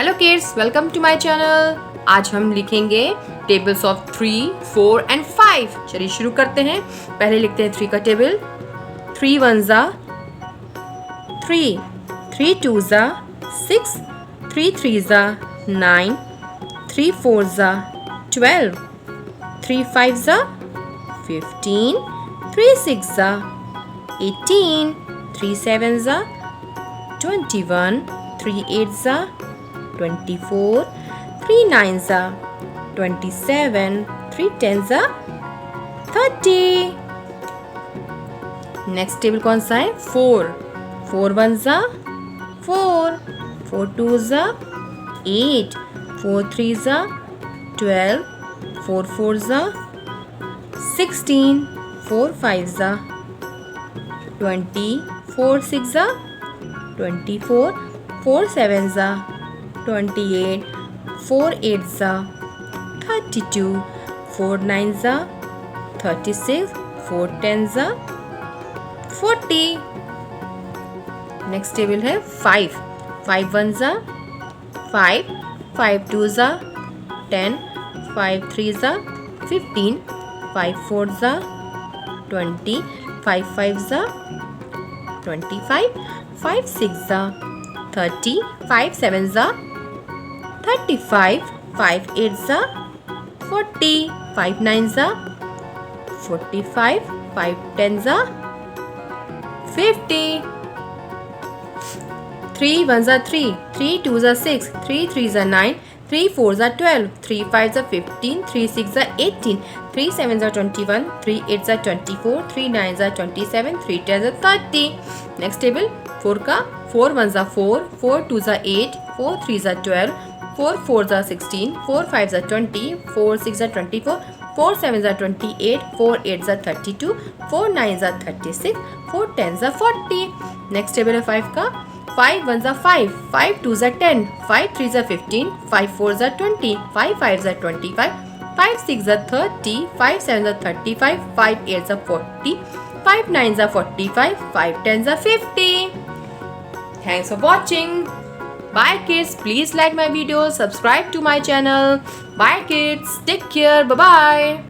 Hello kids, welcome to my channel. आज हम लिखेंगे टेबल्स ऑफ 3, 4 एंड 5। चलिए शुरू करते हैं। पहले लिखते हैं 3 का टेबल। 3 1 3, 3 2 6, 3 3 9, 3 4 12, 3 5 15, 3 6 18, 3 7 21, 3 8 24, 3 9 27, 3 10 30। नेक्स्ट टेबल कौन सा है? 4 4 1 4, 4 2 8, 4 3 12, 4 4 16, 4 5 20, 4 6 24, 4 7 28, 4 8 32, 4 9 36, 4 10 40। नेक्स्ट टेबल है 5 5 1 5, 5 2 10, 5 3 15, 5 4 20, 5 5 25, 5 6 30, 5 7 35, 5 8 40, 5 9 45, 5 10 50। 3 1 3, 3 2 6, 3 3 9, 3 4 12, 3 5 15, 3 6 18, 3 7 21, 3 8 24, 3 9 27, 3 10 30। नेक्स्ट टेबल 4 का 4 1 4, 4 2 8, 4 3 12, 4 4 16, 4 5 20, 4 6 24, 4 7 28, 4 8 32, 4 9 36, 4 10 40। नेक्स्ट टेबल है 5 का 5 1 5, 5 2 10, 5 3 15, 5 4 20, 5 5 25, 5 6 30, 5 7 35, 5 8 40, 5 9 45, 5 10 50। Thanks for watching. Bye kids. Please like my video, subscribe to my channel. Bye kids. Take care. Bye bye.